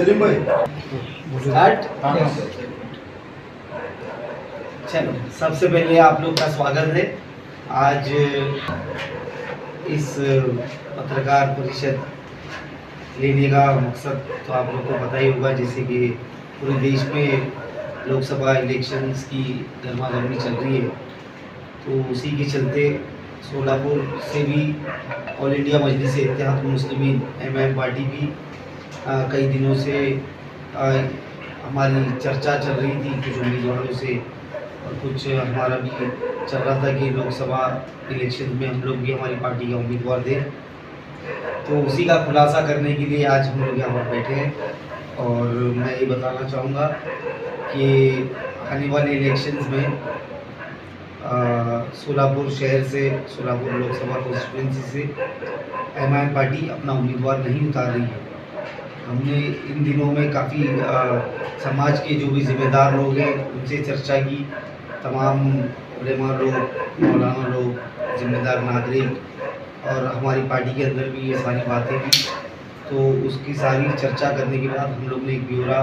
सलीम भाई स्टार्ट। चलो, सबसे पहले आप लोग का स्वागत है। आज इस पत्रकार परिषद लेने का मकसद तो आप लोग को पता ही होगा, जैसे कि पूरे देश में लोकसभा इलेक्शंस की गर्मागर्मी चल रही है, तो उसी के चलते सोलापुर से भी ऑल इंडिया मजलिस इत्तेहाद मुस्लिमीन एमआईएम पार्टी भी कई दिनों से हमारी चर्चा चल रही थी कुछ उम्मीदवारों से, और कुछ हमारा भी चल रहा था कि लोकसभा इलेक्शन में हम लोग भी हमारी पार्टी का उम्मीदवार दें। तो उसी का खुलासा करने के लिए आज हम लोग यहाँ पर बैठे हैं। और मैं ये बताना चाहूँगा कि आने वाले इलेक्शंस में सोलापुर शहर से, सोलापुर लोकसभा कॉन्स्टिट्यूंसी से एमआईएम पार्टी अपना उम्मीदवार नहीं उतार रही है। हमने इन दिनों में काफ़ी समाज के जो भी जिम्मेदार लोग हैं उनसे चर्चा की, तमाम उलेमा लोग, मौलाना लोग, जिम्मेदार नागरिक, और हमारी पार्टी के अंदर भी ये सारी बातें की। तो उसकी सारी चर्चा करने के बाद हम लोग ने एक ब्यौरा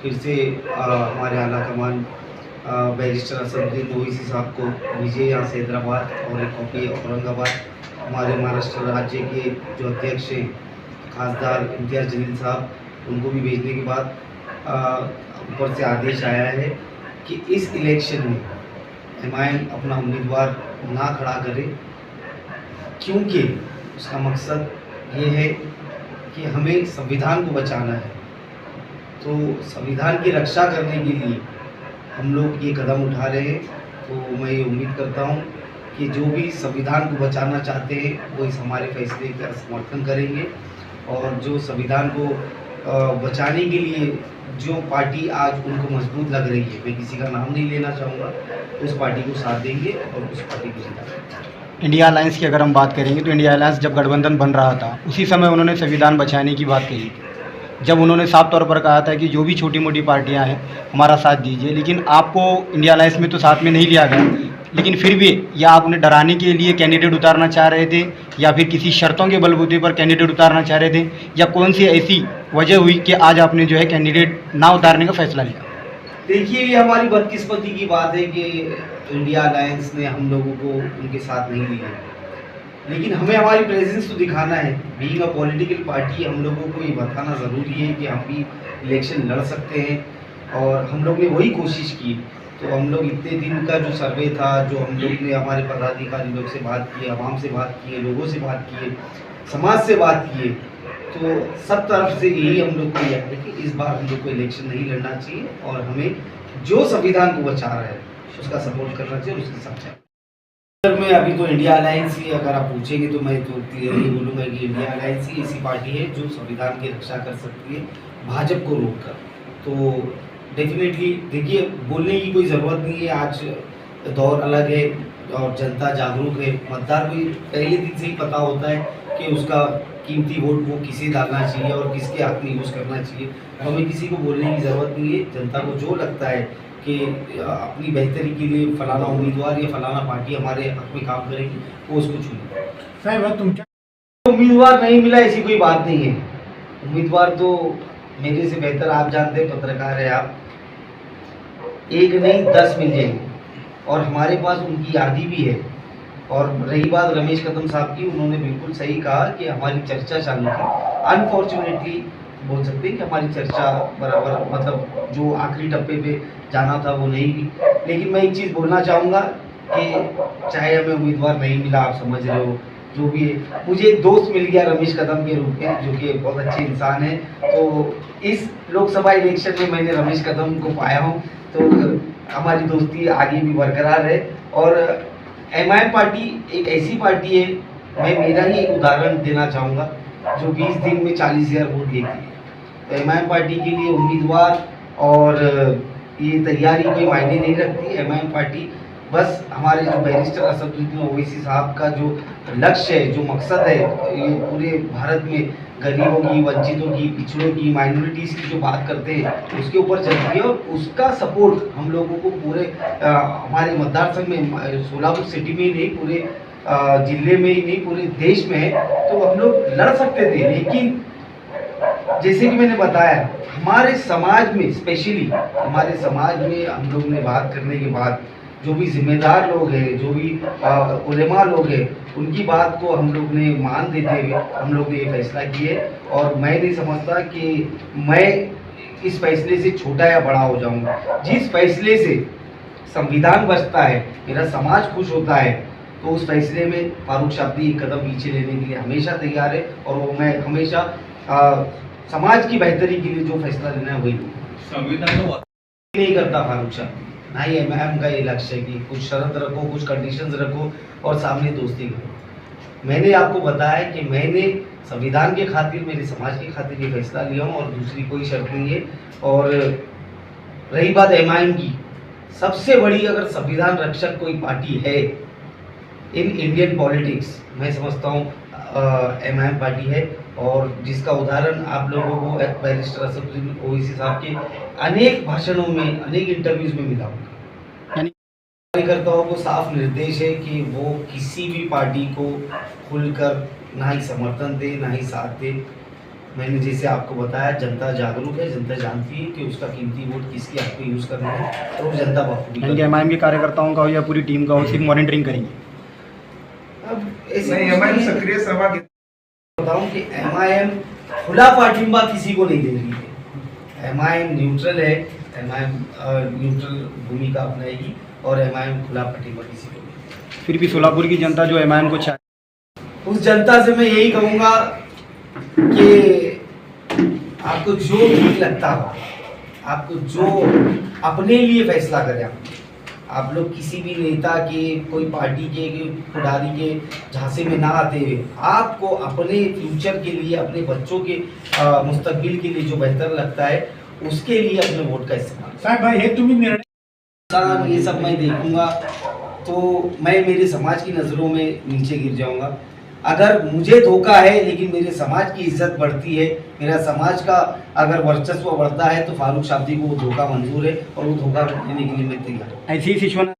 फिर से हमारे आला कमान बैरिस्टर असदुद्दीन ओवैसी साहब को भेजे यहाँ से हैदराबाद, और एक कॉपी औरंगाबाद हमारे महाराष्ट्र राज्य के जो अध्यक्ष हैं खासदार इम्तियाज़ जलील साहब, उनको भी भेजने के बाद ऊपर से आदेश आया है कि इस इलेक्शन में एमआईएम अपना उम्मीदवार ना खड़ा करे, क्योंकि उसका मकसद ये है कि हमें संविधान को बचाना है। तो संविधान की रक्षा करने के लिए हम लोग ये कदम उठा रहे हैं। तो मैं ये उम्मीद करता हूँ कि जो भी संविधान को बचाना चाहते हैं वो इस हमारे फैसले का समर्थन करेंगे, और जो संविधान को बचाने के लिए जो पार्टी आज उनको मजबूत लग रही है, मैं किसी का नाम नहीं लेना चाहूँगा, उस पार्टी को साथ देंगे और उस पार्टी को जिताएंगे। इंडिया अलायंस की अगर हम बात करेंगे तो इंडिया अलायंस जब गठबंधन बन रहा था उसी समय उन्होंने संविधान बचाने की बात कही थी, जब उन्होंने साफ तौर पर कहा था कि जो भी छोटी मोटी पार्टियां हैं हमारा साथ दीजिए। लेकिन आपको इंडिया अलायंस में तो साथ में नहीं लिया गया, लेकिन फिर भी या आप उन्हें डराने के लिए कैंडिडेट उतारना चाह रहे थे, या फिर किसी शर्तों के बलबूते पर कैंडिडेट उतारना चाह रहे थे, या कौन सी ऐसी वजह हुई कि आज आपने जो है कैंडिडेट ना उतारने का फैसला लिया? देखिए, ये हमारी बदकिस्मती की बात है कि इंडिया अलायंस ने हम लोगों को उनके साथ नहीं लिया, लेकिन हमें हमारी प्रेजेंस तो दिखाना है। बीइंग अ पॉलिटिकल पार्टी हम लोगों को ये बताना ज़रूरी है कि हम भी इलेक्शन लड़ सकते हैं, और हम लोग ने वही कोशिश की। तो हम लोग इतने दिन का जो सर्वे था, जो हम लोग ने हमारे पदाधिकारी लोग से बात की, आवाम से बात की, लोगों से बात किए, समाज से बात किए, तो सब तरफ से यही हम लोग को यह है कि इस बार हम लोग को इलेक्शन नहीं लड़ना चाहिए, और हमें जो संविधान को बचा रहा है उसका सपोर्ट करना चाहिए, उसके साथ चाहिए। मैं अभी तो इंडिया अलायंस ही अगर आप पूछेंगे तो मैं तो यही बोलूँगा कि इंडिया अलायंस ही ऐसी पार्टी है जो संविधान की रक्षा कर सकती है भाजपा को रोककर। तो डेफिनेटली देखिए, बोलने की कोई ज़रूरत नहीं है। आज दौर अलग है और जनता जागरूक है। मतदार को पहले दिन से ही पता होता है कि उसका कीमती वोट वो किसे डालना चाहिए और किसके हक में यूज़ करना चाहिए। तो हमें किसी को बोलने की ज़रूरत नहीं है। जनता को जो लगता है कि अपनी बेहतरी के लिए फलाना उम्मीदवार या फलाना पार्टी हमारे हक में काम करेगी, वो उसको चुने। साहब तुम उम्मीदवार नहीं मिला ऐसी कोई बात नहीं है। उम्मीदवार तो मेरे से बेहतर आप जानते हैं, पत्रकार है आप, एक नहीं 10 मिल जाएंगे, और हमारे पास उनकी यादी भी है। और रही बात रमेश कदम साहब की, उन्होंने बिल्कुल सही कहा कि हमारी चर्चा चालू थी। अनफॉर्चुनेटली बोल सकते हैं कि हमारी चर्चा बराबर, मतलब जो आखिरी टप्पे पे जाना था वो नहीं हुई। लेकिन मैं एक चीज़ बोलना चाहूँगा कि चाहे हमें उम्मीदवार नहीं मिला, आप समझ रहे हो, जो भी है, मुझे एक दोस्त मिल गया रमेश कदम के रूप में, जो कि बहुत अच्छे इंसान है। तो इस लोकसभा इलेक्शन में मैंने रमेश कदम को पाया हूँ, तो हमारी दोस्ती आगे भी बरकरार है। और एमआईएम पार्टी एक ऐसी पार्टी है, मैं मेरा ही एक उदाहरण देना चाहूँगा, जो 20 दिन में 40,000 वोट लेती है। तो एमआईएम पार्टी के लिए उम्मीदवार और ये तैयारी कोई मायने नहीं रखती। एमआईएम पार्टी बस हमारे जो बैरिस्टर असदुद्दीन ओवैसी साहब का जो लक्ष्य है, जो मकसद है, ये पूरे भारत में गरीबों की, वंचितों की, पिछड़ों की, माइनॉरिटीज़ की जो बात करते हैं उसके ऊपर चलती है। और उसका सपोर्ट हम लोगों को पूरे हमारे मतदार संघ में, सोलापुर सिटी में ही नहीं, पूरे जिले में ही नहीं, पूरे देश में है। तो हम लोग लड़ सकते थे, लेकिन जैसे कि मैंने बताया, हमारे समाज में स्पेशली हमारे समाज में हम लोग ने बात करने के बाद जो भी जिम्मेदार लोग हैं, जो भी उलेमा लोग हैं, उनकी बात को हम लोग ने मान देते हुए हम लोग ने ये फैसला किया। और मैं नहीं समझता कि मैं इस फैसले से छोटा या बड़ा हो जाऊंगा। जिस फैसले से संविधान बचता है, मेरा समाज खुश होता है, तो उस फैसले में फारूक शाब्दी एक कदम पीछे लेने के लिए हमेशा तैयार है। और वो मैं हमेशा समाज की बेहतरी के लिए जो फैसला लेना है वही संविधान नहीं करता फारूक शाब्दी। ना ही एमआईएम का ये लक्ष्य है कि कुछ शर्त रखो, कुछ कंडीशंस रखो और सामने दोस्ती करो। मैंने आपको बताया कि मैंने संविधान के खातिर, मेरे समाज के खातिर ये फैसला लिया हूँ और दूसरी कोई शर्त नहीं है। और रही बात एमआईएम की, सबसे बड़ी अगर संविधान रक्षक कोई पार्टी है इन इंडियन पॉलिटिक्स, मैं समझता हूँ एमआईएम पार्टी है। और जिसका उदाहरण आप लोगों को बैरिस्टर असदुद्दीन ओवैसी साहब के अनेक भाषणों में, अनेक इंटरव्यूज में मिला होगा। कार्यकर्ताओं को साफ निर्देश है कि वो किसी भी पार्टी को खुलकर ना ही समर्थन दे, ना ही साथ दे। मैंने जैसे आपको बताया, जनता जागरूक है, जनता जानती है कि उसका कीमती वोट किसके हाथ में यूज़ करना है और वो जनता बाखूबी एमआईएम के कार्यकर्ताओं का हो या पूरी टीम का हो, सिर्फ मॉनिटरिंग करेंगे। अब ऐसे सक्रिय सभा बताऊं कि एमआईएम खुला पाठिंबा किसी को नहीं दे रही है। एमआईएम न्यूट्रल है, एमआईएम न्यूट्रल भूमिका अपनाएगी और एमआईएम खुला पाठिंबा किसी को नहीं। फिर भी सोलापुर की जनता जो एमआईएम को चाहे, उस जनता से मैं यही कहूँगा कि आपको जो ठीक लगता हो, आपको जो अपने लिए फैसला करें, आप लोग किसी भी नेता के, कोई पार्टी के, पुडारी के झांसे में ना आते हुए आपको अपने फ्यूचर के लिए, अपने बच्चों के मुस्तकबिल के लिए जो बेहतर लगता है उसके लिए अपने वोट का इस्तेमाल। साहब भाई हे तुम्ही निर्णय, ये सब मैं देखूंगा तो मैं मेरे समाज की नज़रों में नीचे गिर जाऊंगा। अगर मुझे धोखा है लेकिन मेरे समाज की इज्जत बढ़ती है, मेरा समाज का अगर वर्चस्व बढ़ता है, तो फारूक शाब्दी को वो धोखा मंजूर है और वो धोखा लेने के लिए मैं तैयार हूँ। ऐसी सिचुएशन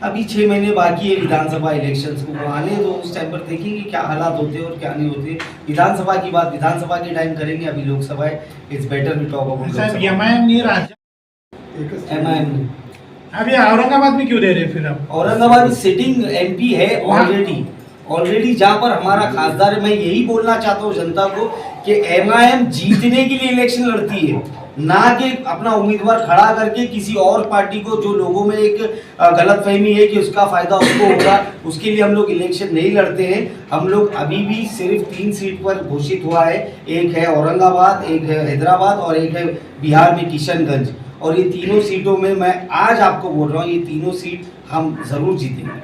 अभी 6 महीने बाकी है विधानसभा इलेक्शंस को आने, तो उस टाइम पर देखेंगे क्या हालात होते हैं और क्या नहीं होते। विधानसभा की बात विधानसभा के टाइम करेंगे, अभी लोकसभा है। It's better we talk about MIM नहीं राज्य एमआईएम। अभी औरंगाबाद में क्यों दे रहे फिर आप? औरंगाबाद सिटिंग एमपी है ऑलरेडी जहाँ पर हमारा खासदार है। मैं यही बोलना चाहता हूँ जनता को कि एमआईएम जीतने के लिए इलेक्शन लड़ती है, ना कि अपना उम्मीदवार खड़ा करके किसी और पार्टी को, जो लोगों में एक गलतफहमी है कि उसका फायदा उसको होगा, उसके लिए हम लोग इलेक्शन नहीं लड़ते हैं। हम लोग अभी भी सिर्फ 3 सीट पर घोषित हुआ है, एक है औरंगाबाद, एक है हैदराबाद और एक है बिहार में किशनगंज। और ये तीनों सीटों में मैं आज आपको बोल रहा हूँ, ये तीनों सीट हम जरूर जीतेंगे।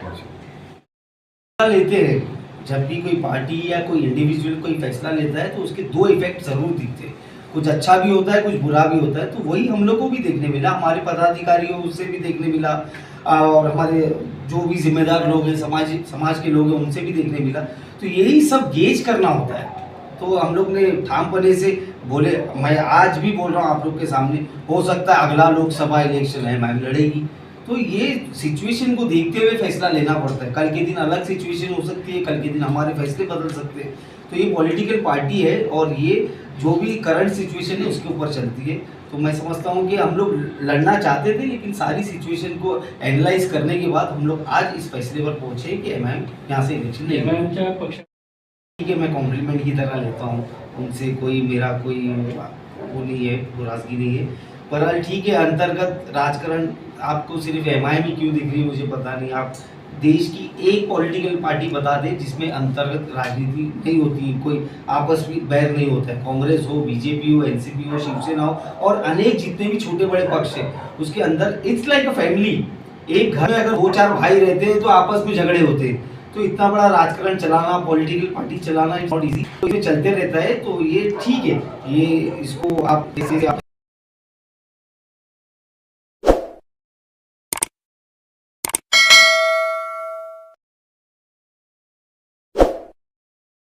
लेते हैं जब भी कोई पार्टी या कोई इंडिविजुअल कोई फैसला लेता है तो उसके 2 इफेक्ट जरूर दिखते हैं, कुछ अच्छा भी होता है, कुछ बुरा भी होता है। तो वही हम लोग को भी देखने मिला, हमारे पदाधिकारियों उससे भी देखने मिला और हमारे जो भी जिम्मेदार लोग हैं, समाज के लोग हैं, उनसे भी देखने मिला। तो यही सब गेज करना होता है। तो हम लोग ने ठामपने से बोले, मैं आज भी बोल रहा हूँ आप लोग के सामने, हो सकता है अगला लोकसभा इलेक्शन है मैम लड़ेगी। तो ये सिचुएशन को देखते हुए फैसला लेना पड़ता है। कल के दिन अलग सिचुएशन हो सकती है, कल के दिन हमारे फैसले बदल सकते हैं। तो ये पॉलिटिकल पार्टी है और ये जो भी करंट सिचुएशन है उसके ऊपर चलती है। तो मैं समझता हूँ कि हम लोग लड़ना चाहते थे, लेकिन सारी सिचुएशन को एनालाइज करने के बाद हम लोग आज इस फैसले पर पहुँचे कि एमआईएम यहाँ से इलेक्शन नहीं। ठीक है, मैं कॉम्प्लीमेंट की तरह लेता हूँ उनसे, कोई मेरा कोई वो नहीं है, नाराजगी नहीं है। पर ठीक है, अंतर्गत राजकारण आपको सिर्फ एमआईएम ही क्यों दिख रही है मुझे पता नहीं। आप देश की एक पॉलिटिकल पार्टी बता दें जिसमें अंतर्गत राजनीति नहीं होती, कोई आपस में बैर नहीं होता है। कांग्रेस हो, बीजेपी हो, एनसीपी हो, शिवसेना हो और अनेक जितने भी छोटे बड़े पक्ष हैं, उसके अंदर इट्स लाइक अ फैमिली। एक घर में अगर 2-4 भाई रहते हैं तो आपस में झगड़े होते हैं। तो इतना बड़ा राजकारण चलाना, पॉलिटिकल पार्टी चलाना नॉट इजी, तो ये चलते रहता है। तो ये ठीक है, ये इसको आप जैसे